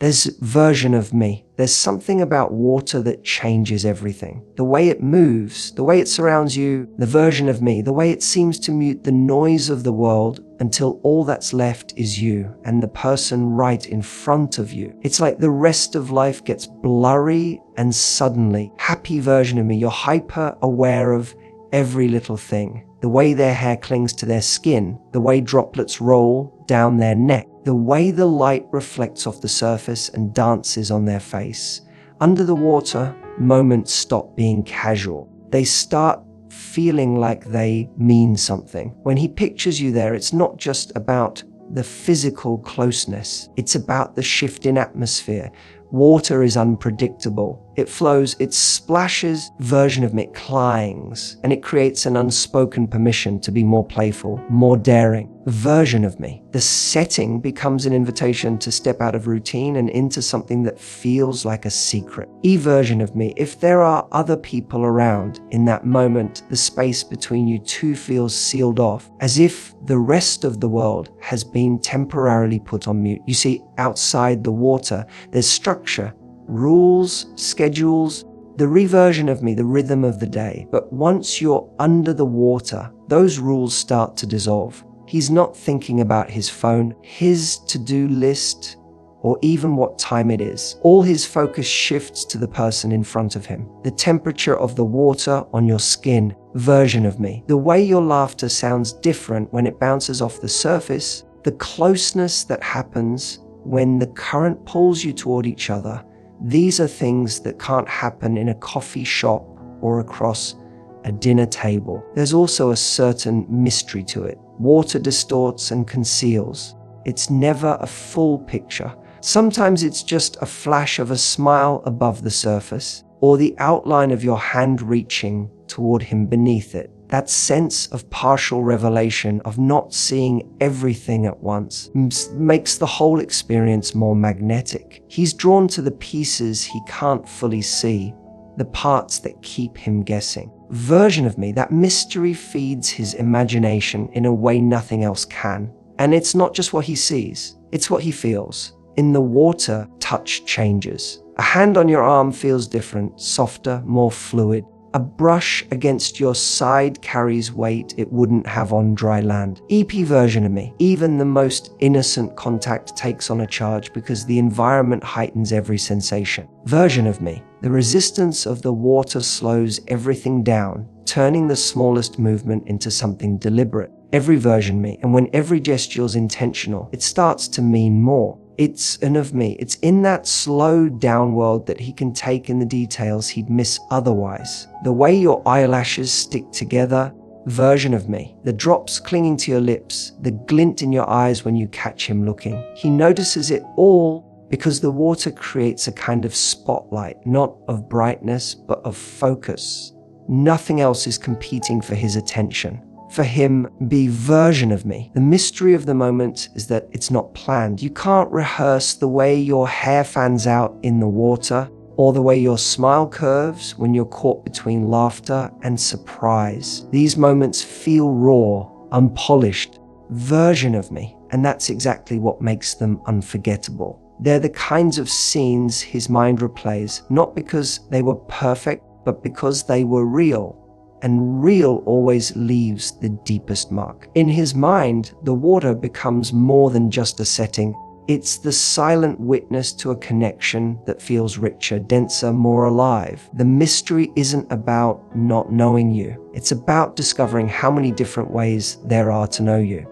There's version of me. There's something about water that changes everything. The way it moves, the way it surrounds you, the version of me, the way it seems to mute the noise of the world until all that's left is you and the person right in front of you. It's like the rest of life gets blurry and suddenly, happy version of me, you're hyper aware of every little thing. The way their hair clings to their skin, the way droplets roll down their neck, the way the light reflects off the surface and dances on their face. Under the water, moments stop being casual. They start feeling like they mean something. When he pictures you there, it's not just about the physical closeness. It's about the shift in atmosphere. Water is unpredictable. It flows, it splashes, version of me clings, and it creates an unspoken permission to be more playful, more daring. Version of me. The setting becomes an invitation to step out of routine and into something that feels like a secret. Version of me. If there are other people around in that moment, the space between you two feels sealed off, as if the rest of the world has been temporarily put on mute. You see, outside the water, there's structure, rules, schedules, the reversion of me, the rhythm of the day. But once you're under the water, those rules start to dissolve. He's not thinking about his phone, his to-do list, or even what time it is. All his focus shifts to the person in front of him. The temperature of the water on your skin, version of me. The way your laughter sounds different when it bounces off the surface, the closeness that happens when the current pulls you toward each other. These are things that can't happen in a coffee shop or across a dinner table. There's also a certain mystery to it. Water distorts and conceals. It's never a full picture. Sometimes it's just a flash of a smile above the surface, or the outline of your hand reaching toward him beneath it. That sense of partial revelation, of not seeing everything at once, makes the whole experience more magnetic. He's drawn to the pieces he can't fully see, the parts that keep him guessing. Version of me, that mystery feeds his imagination in a way nothing else can. And it's not just what he sees, it's what he feels. In the water, touch changes. A hand on your arm feels different, softer, more fluid. A brush against your side carries weight it wouldn't have on dry land. Version of me. Even the most innocent contact takes on a charge because the environment heightens every sensation. Version of me. The resistance of the water slows everything down, turning the smallest movement into something deliberate. Every version me. And when every gesture is intentional, it starts to mean more. It's an of me. It's in that slow down world that he can take in the details he'd miss otherwise. The way your eyelashes stick together, version of me. The drops clinging to your lips, the glint in your eyes when you catch him looking. He notices it all because the water creates a kind of spotlight, not of brightness, but of focus. Nothing else is competing for his attention. For him, be version of me. The mystery of the moment is that it's not planned. You can't rehearse the way your hair fans out in the water, or the way your smile curves when you're caught between laughter and surprise. These moments feel raw, unpolished, version of me, and that's exactly what makes them unforgettable. They're the kinds of scenes his mind replays, not because they were perfect, but because they were real. And real always leaves the deepest mark. In his mind, the water becomes more than just a setting. It's the silent witness to a connection that feels richer, denser, more alive. The mystery isn't about not knowing you. It's about discovering how many different ways there are to know you.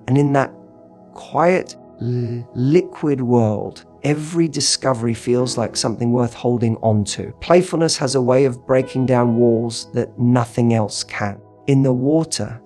And in that quiet, liquid world, every discovery feels like something worth holding on to. Playfulness has a way of breaking down walls that nothing else can. In the water,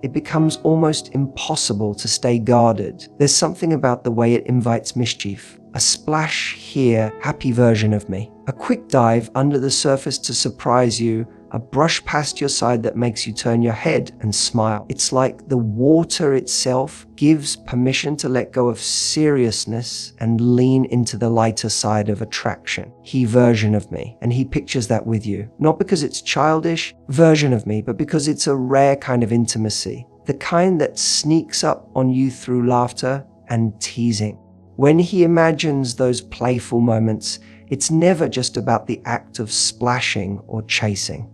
it becomes almost impossible to stay guarded. There's something about the way it invites mischief. A splash here, happy version of me. A quick dive under the surface to surprise you. A brush past your side that makes you turn your head and smile. It's like the water itself gives permission to let go of seriousness and lean into the lighter side of attraction. He version of me, and he pictures that with you. Not because it's childish, version of me, but because it's a rare kind of intimacy. The kind that sneaks up on you through laughter and teasing. When he imagines those playful moments, it's never just about the act of splashing or chasing.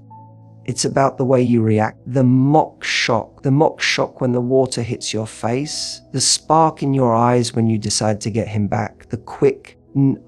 It's about the way you react, the mock shock when the water hits your face, the spark in your eyes when you decide to get him back, the quick,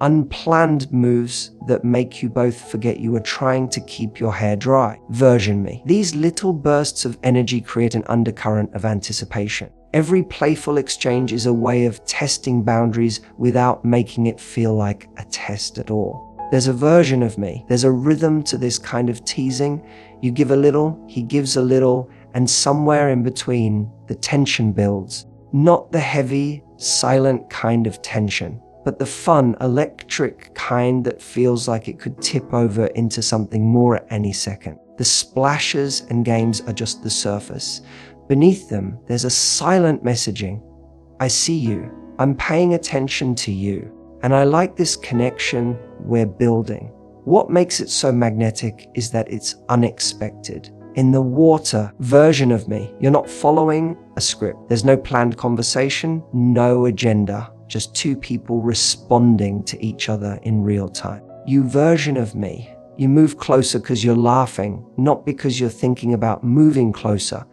unplanned moves that make you both forget you were trying to keep your hair dry. Version me. These little bursts of energy create an undercurrent of anticipation. Every playful exchange is a way of testing boundaries without making it feel like a test at all. There's a version of me. There's a rhythm to this kind of teasing. You give a little, he gives a little, and somewhere in between, the tension builds. Not the heavy, silent kind of tension, but the fun, electric kind that feels like it could tip over into something more at any second. The splashes and games are just the surface. Beneath them, there's a silent messaging. I see you. I'm paying attention to you. And I like this connection we're building. What makes it so magnetic is that it's unexpected. In the water version of me, you're not following a script. There's no planned conversation, no agenda, just two people responding to each other in real time. You version of me, you move closer because you're laughing, not because you're thinking about moving closer.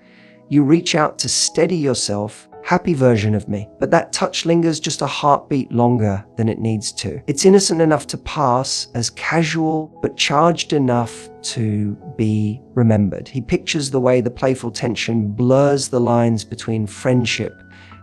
You reach out to steady yourself, happy version of me, but that touch lingers just a heartbeat longer than it needs to. It's innocent enough to pass as casual, but charged enough to be remembered. He pictures the way the playful tension blurs the lines between friendship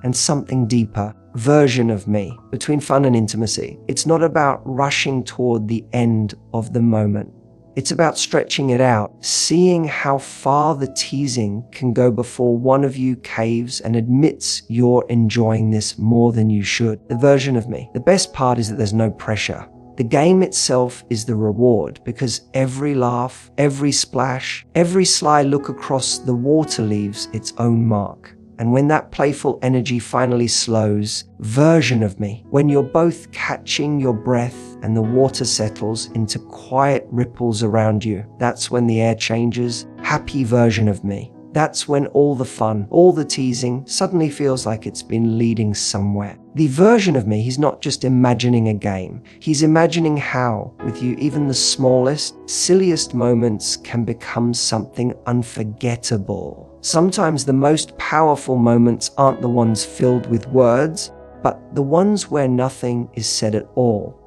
and something deeper, version of me, between fun and intimacy. It's not about rushing toward the end of the moment. It's about stretching it out, seeing how far the teasing can go before one of you caves and admits you're enjoying this more than you should. The version of me. The best part is that there's no pressure. The game itself is the reward, because every laugh, every splash, every sly look across the water leaves its own mark. And when that playful energy finally slows, version of me, when you're both catching your breath and the water settles into quiet ripples around you, that's when the air changes, happy version of me. That's when all the fun, all the teasing suddenly feels like it's been leading somewhere. The version of me, he's not just imagining a game. He's imagining how, with you, even the smallest, silliest moments can become something unforgettable. Sometimes the most powerful moments aren't the ones filled with words, but the ones where nothing is said at all.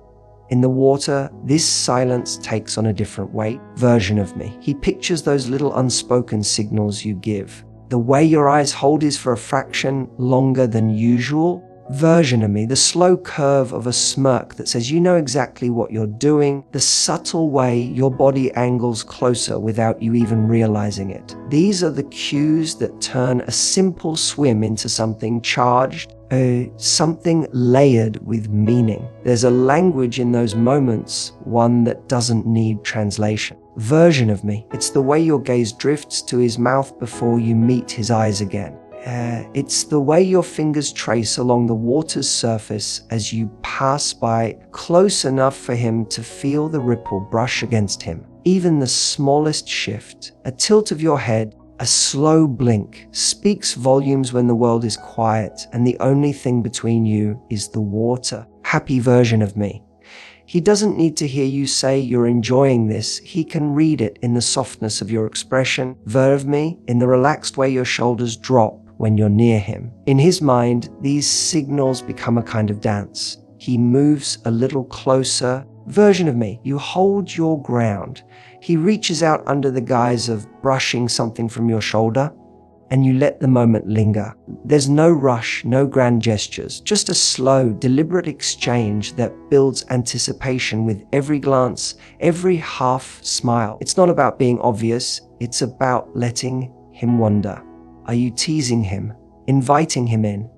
In the water, this silence takes on a different weight. Version of me. He pictures those little unspoken signals you give. The way your eyes hold his for a fraction longer than usual. Version of me. The slow curve of a smirk that says you know exactly what you're doing. The subtle way your body angles closer without you even realizing it. These are the cues that turn a simple swim into something charged, something layered with meaning. There's a language in those moments, one that doesn't need translation. Version of me. It's the way your gaze drifts to his mouth before you meet his eyes again. It's the way your fingers trace along the water's surface as you pass by, close enough for him to feel the ripple brush against him. Even the smallest shift, a tilt of your head, a slow blink, speaks volumes when the world is quiet and the only thing between you is the water. Happy version of me. He doesn't need to hear you say you're enjoying this. He can read it in the softness of your expression. Verve me, in the relaxed way your shoulders drop when you're near him. In his mind, these signals become a kind of dance. He moves a little closer. Version of me, you hold your ground. He reaches out under the guise of brushing something from your shoulder, and you let the moment linger. There's no rush, no grand gestures, just a slow, deliberate exchange that builds anticipation with every glance, every half smile. It's not about being obvious, it's about letting him wonder. Are you teasing him, inviting him in?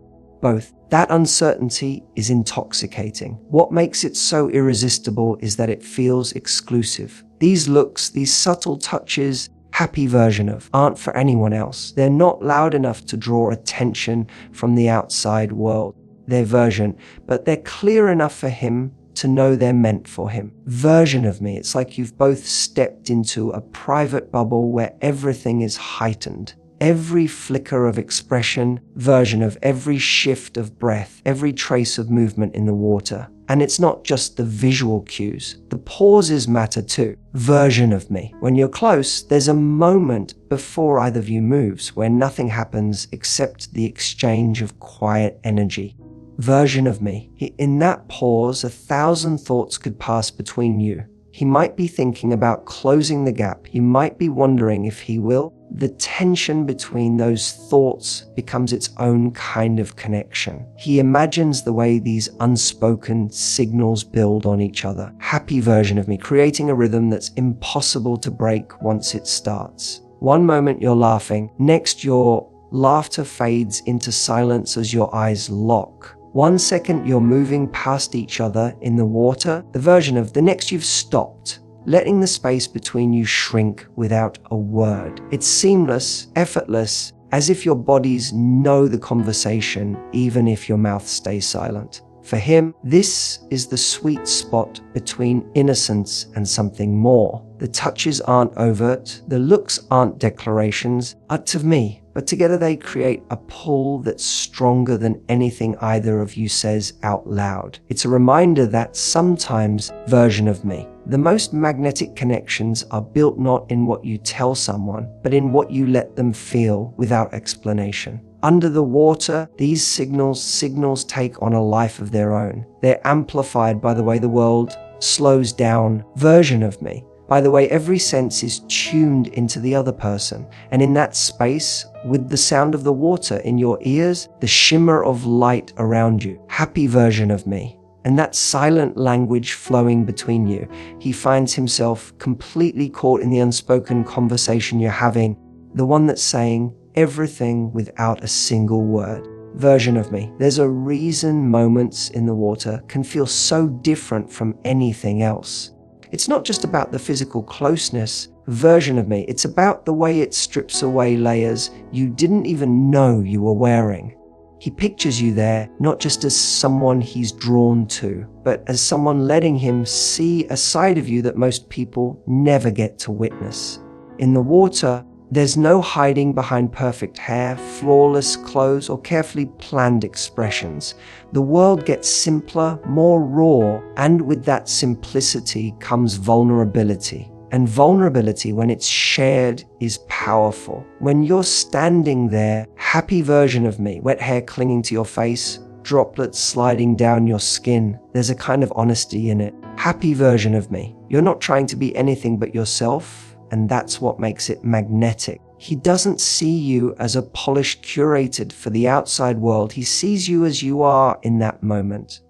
Both. That uncertainty is intoxicating. What makes it so irresistible is that it feels exclusive. These looks, these subtle touches, happy version of, aren't for anyone else. They're not loud enough to draw attention from the outside world. Their version, but they're clear enough for him to know they're meant for him. Version of me, it's like you've both stepped into a private bubble where everything is heightened. every flicker of expression, version of every shift of breath, every trace of movement in the water. And it's not just the visual cues. The pauses matter too. Version of me. When you're close, there's a moment before either of you moves where nothing happens except the exchange of quiet energy. Version of me. In that pause, 1,000 thoughts could pass between you. He might be thinking about closing the gap. He might be wondering if he will. The tension between those thoughts becomes its own kind of connection. He imagines the way these unspoken signals build on each other. Happy version of me, creating a rhythm that's impossible to break once it starts. One moment you're laughing, next your laughter fades into silence as your eyes lock. 1 second you're moving past each other in the water, the version of the next you've stopped, letting the space between you shrink without a word. It's seamless, effortless, as if your bodies know the conversation even if your mouth stays silent. For him, this is the sweet spot between innocence and something more. The touches aren't overt, the looks aren't declarations, to me. But together they create a pull that's stronger than anything either of you says out loud. It's a reminder that sometimes, version of me, the most magnetic connections are built not in what you tell someone, but in what you let them feel without explanation. Under the water, these signals take on a life of their own. They're amplified by the way the world slows down, version of me. By the way, every sense is tuned into the other person. And in that space, with the sound of the water in your ears, the shimmer of light around you, happy version of me, and that silent language flowing between you, he finds himself completely caught in the unspoken conversation you're having, the one that's saying everything without a single word. Version of me. There's a reason moments in the water can feel so different from anything else. It's not just about the physical closeness, version of me. It's about the way it strips away layers you didn't even know you were wearing. He pictures you there, not just as someone he's drawn to, but as someone letting him see a side of you that most people never get to witness. In the water, there's no hiding behind perfect hair, flawless clothes, or carefully planned expressions. The world gets simpler, more raw, and with that simplicity comes vulnerability. And vulnerability, when it's shared, is powerful. When you're standing there, happy version of me, wet hair clinging to your face, droplets sliding down your skin, there's a kind of honesty in it. Happy version of me. You're not trying to be anything but yourself. And that's what makes it magnetic. He doesn't see you as a polished, curated for the outside world. He sees you as you are in that moment.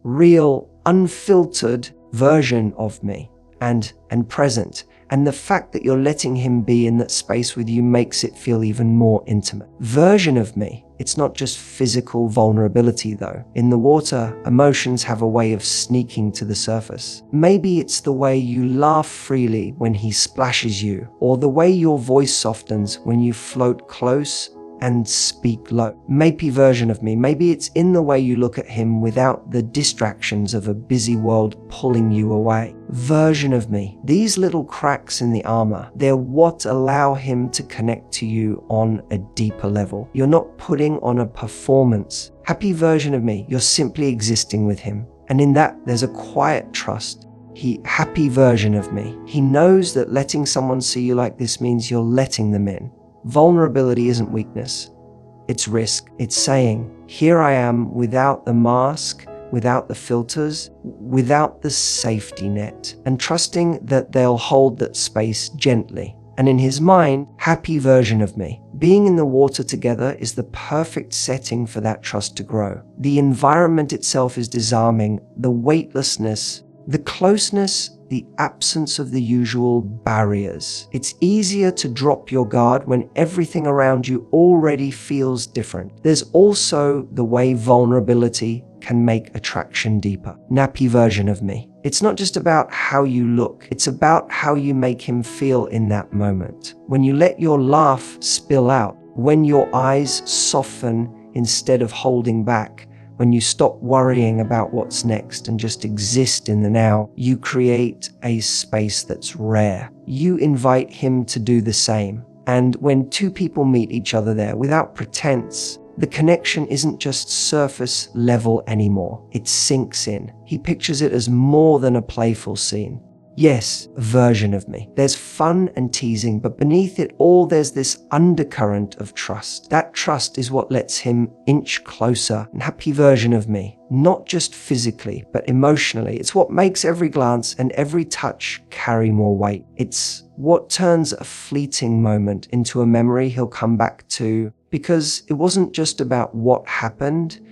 Real, unfiltered version of me and present. And the fact that you're letting him be in that space with you makes it feel even more intimate. Version of me. It's not just physical vulnerability though. In the water, emotions have a way of sneaking to the surface. Maybe it's the way you laugh freely when he splashes you, or the way your voice softens when you float close and speak low. Maybe version of me. Maybe it's in the way you look at him without the distractions of a busy world pulling you away. Version of me. These little cracks in the armor, they're what allow him to connect to you on a deeper level. You're not putting on a performance. Happy version of me. You're simply existing with him. And in that, there's a quiet trust. Happy version of me. He knows that letting someone see you like this means you're letting them in. Vulnerability isn't weakness, it's risk. It's saying, here I am without the mask, without the filters, without the safety net, and trusting that they'll hold that space gently. And in his mind, happy version of me. Being in the water together is the perfect setting for that trust to grow. The environment itself is disarming, the weightlessness, the closeness, the absence of the usual barriers. It's easier to drop your guard when everything around you already feels different. There's also the way vulnerability can make attraction deeper. Nappy version of me. It's not just about how you look, it's about how you make him feel in that moment. When you let your laugh spill out, when your eyes soften instead of holding back, when you stop worrying about what's next and just exist in the now, you create a space that's rare. You invite him to do the same. And when two people meet each other there without pretense, the connection isn't just surface level anymore. It sinks in. He pictures it as more than a playful scene. Yes, a version of me. There's fun and teasing, but beneath it all, there's this undercurrent of trust. That trust is what lets him inch closer. An happy version of me, not just physically, but emotionally. It's what makes every glance and every touch carry more weight. It's what turns a fleeting moment into a memory he'll come back to, because it wasn't just about what happened,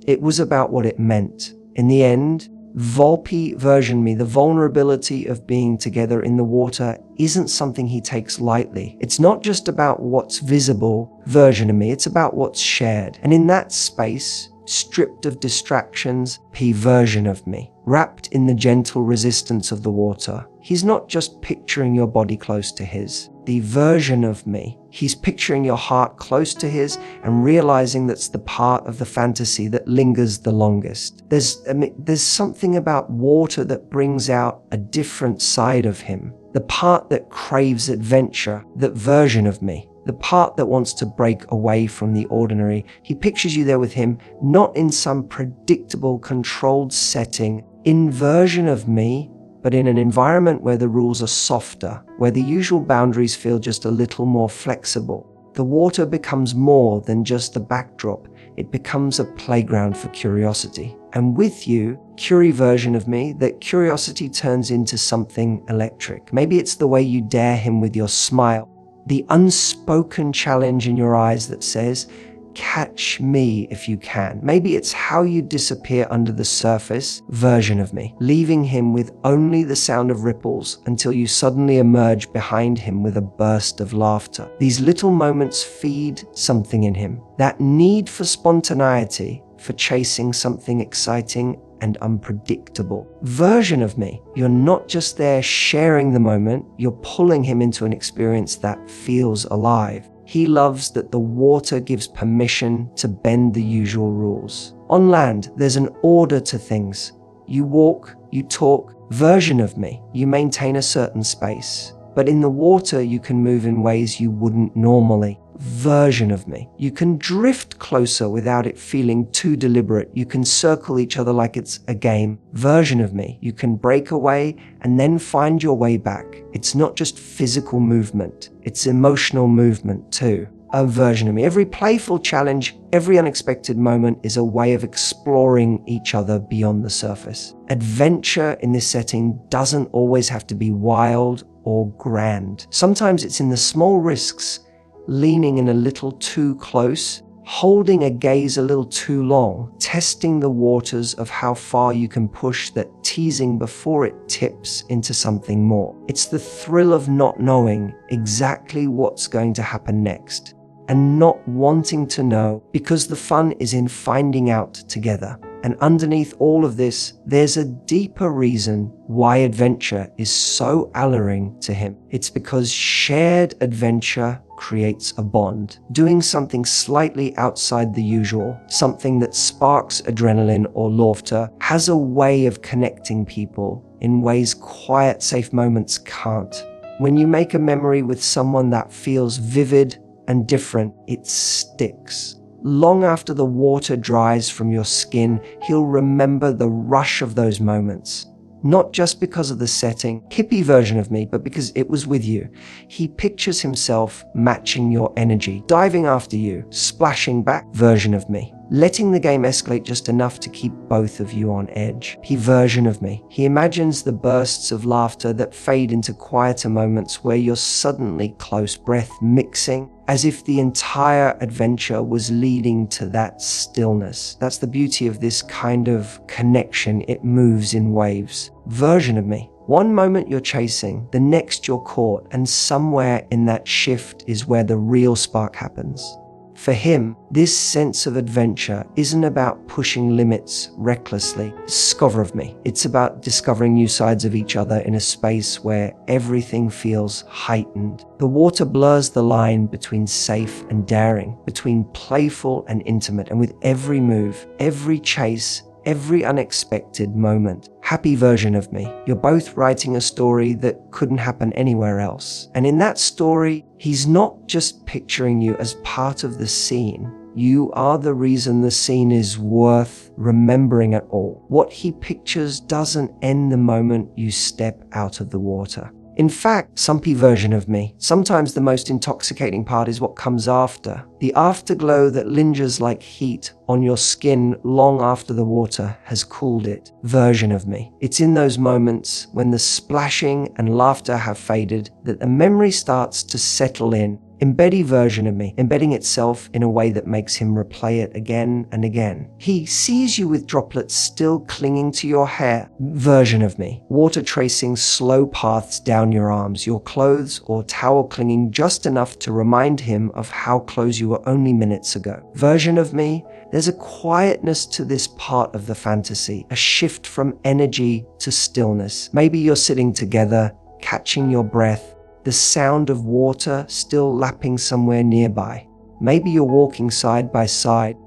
it was about what it meant. In the end, Volpe version me, the vulnerability of being together in the water, isn't something he takes lightly. It's not just about what's visible, version of me, it's about what's shared. And in that space, stripped of distractions, version of me, wrapped in the gentle resistance of the water, he's not just picturing your body close to his. The version of me, he's picturing your heart close to his and realizing that's the part of the fantasy that lingers the longest. There's something about water that brings out a different side of him. The part that craves adventure, that version of me. The part that wants to break away from the ordinary. He pictures you there with him, not in some predictable, controlled setting, in version of me, but in an environment where the rules are softer, where the usual boundaries feel just a little more flexible. The water becomes more than just a backdrop. It becomes a playground for curiosity. And with you, Curie version of me, that curiosity turns into something electric. Maybe it's the way you dare him with your smile, the unspoken challenge in your eyes that says, catch me if you can. Maybe it's how you disappear under the surface, version of me, leaving him with only the sound of ripples until you suddenly emerge behind him with a burst of laughter. These little moments feed something in him, that need for spontaneity, for chasing something exciting and unpredictable. Version of me, you're not just there sharing the moment, you're pulling him into an experience that feels alive. He loves that the water gives permission to bend the usual rules. On land, there's an order to things. You walk, you talk, version of me, you maintain a certain space. But in the water, you can move in ways you wouldn't normally. Version of me. You can drift closer without it feeling too deliberate. You can circle each other like it's a game. Version of me. You can break away and then find your way back. It's not just physical movement. It's emotional movement too. A version of me. Every playful challenge, every unexpected moment is a way of exploring each other beyond the surface. Adventure in this setting doesn't always have to be wild or grand. Sometimes it's in the small risks, leaning in a little too close, holding a gaze a little too long, testing the waters of how far you can push that teasing before it tips into something more. It's the thrill of not knowing exactly what's going to happen next and not wanting to know, because the fun is in finding out together. And underneath all of this, there's a deeper reason why adventure is so alluring to him. It's because shared adventure creates a bond. Doing something slightly outside the usual, something that sparks adrenaline or laughter, has a way of connecting people in ways quiet, safe moments can't. When you make a memory with someone that feels vivid and different, it sticks. Long after the water dries from your skin, he'll remember the rush of those moments. Not just because of the setting, hippie version of me, but because it was with you. He pictures himself matching your energy, diving after you, splashing back, version of me. Letting the game escalate just enough to keep both of you on edge. He version of me. He imagines the bursts of laughter that fade into quieter moments where you're suddenly close, breath mixing, as if the entire adventure was leading to that stillness. That's the beauty of this kind of connection. It moves in waves. Version of me. One moment you're chasing, the next you're caught, and somewhere in that shift is where the real spark happens. For him, this sense of adventure isn't about pushing limits recklessly. Discover of me. It's about discovering new sides of each other in a space where everything feels heightened. The water blurs the line between safe and daring, between playful and intimate, and with every move, every chase, every unexpected moment happy version of me. You're both writing a story that couldn't happen anywhere else. And in that story, he's not just picturing you as part of the scene. You are the reason the scene is worth remembering at all. What he pictures doesn't end the moment you step out of the water. In fact, sumpy version of me, sometimes the most intoxicating part is what comes after. The afterglow that lingers like heat on your skin long after the water has cooled it. Version of me. It's in those moments when the splashing and laughter have faded that the memory starts to settle in. Embedding version of me, embedding itself in a way that makes him replay it again and again. He sees you with droplets still clinging to your hair. Version of me, water tracing slow paths down your arms, your clothes or towel clinging just enough to remind him of how close you were only minutes ago. Version of me, there's a quietness to this part of the fantasy, a shift from energy to stillness. Maybe you're sitting together, catching your breath, the sound of water still lapping somewhere nearby. Maybe you're walking side by side,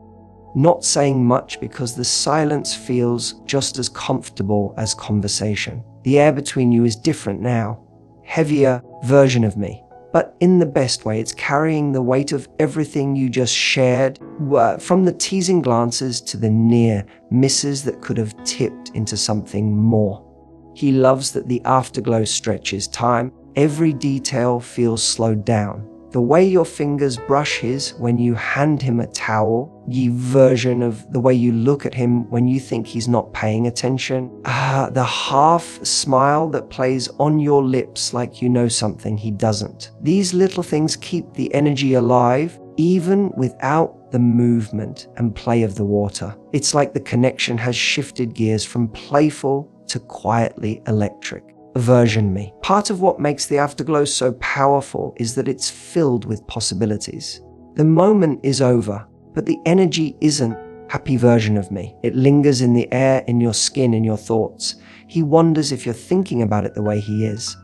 not saying much because the silence feels just as comfortable as conversation. The air between you is different now, heavier version of me. But in the best way, it's carrying the weight of everything you just shared, from the teasing glances to the near misses that could have tipped into something more. He loves that the afterglow stretches time. Every detail feels slowed down. The way your fingers brush his when you hand him a towel, ye version of the way you look at him when you think he's not paying attention. The half smile that plays on your lips like you know something he doesn't. These little things keep the energy alive, even without the movement and play of the water. It's like the connection has shifted gears from playful to quietly electric. Version me. Part of what makes the afterglow so powerful is that it's filled with possibilities. The moment is over, but the energy isn't. Happy version of me. It lingers in the air, in your skin, in your thoughts. He wonders if you're thinking about it the way he is.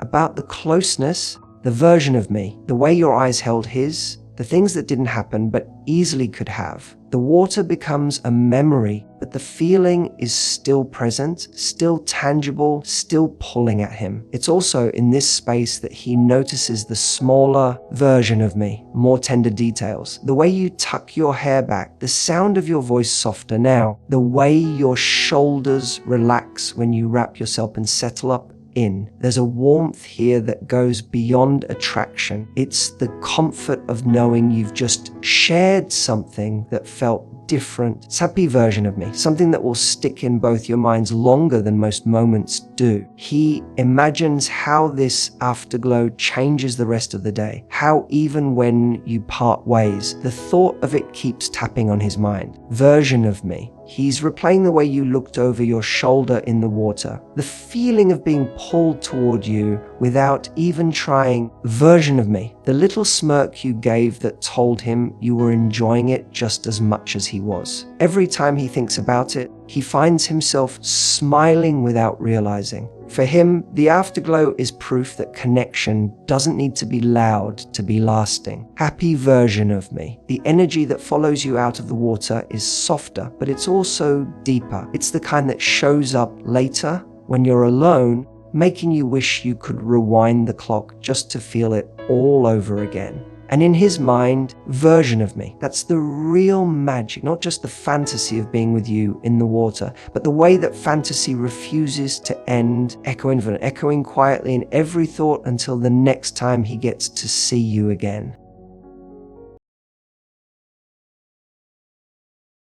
About the closeness, the version of me, the way your eyes held his, the things that didn't happen but easily could have. The water becomes a memory, but the feeling is still present, still tangible, still pulling at him. It's also in this space that he notices the smaller version of me, more tender details. The way you tuck your hair back, the sound of your voice softer now, the way your shoulders relax when you wrap yourself and settle up in. There's a warmth here that goes beyond attraction. It's the comfort of knowing you've just shared something that felt different. Sappy version of me, something that will stick in both your minds longer than most moments do. He imagines how this afterglow changes the rest of the day, how even when you part ways, the thought of it keeps tapping on his mind. Version of me, he's replaying the way you looked over your shoulder in the water, the feeling of being pulled toward you without even trying. Version of me, the little smirk you gave that told him you were enjoying it just as much as he was. Every time he thinks about it, he finds himself smiling without realizing. For him, the afterglow is proof that connection doesn't need to be loud to be lasting. Happy version of me. The energy that follows you out of the water is softer, but it's also deeper. It's the kind that shows up later when you're alone, making you wish you could rewind the clock just to feel it all over again. And in his mind, version of me, that's the real magic, not just the fantasy of being with you in the water, but the way that fantasy refuses to end, echoing quietly in every thought until the next time he gets to see you again.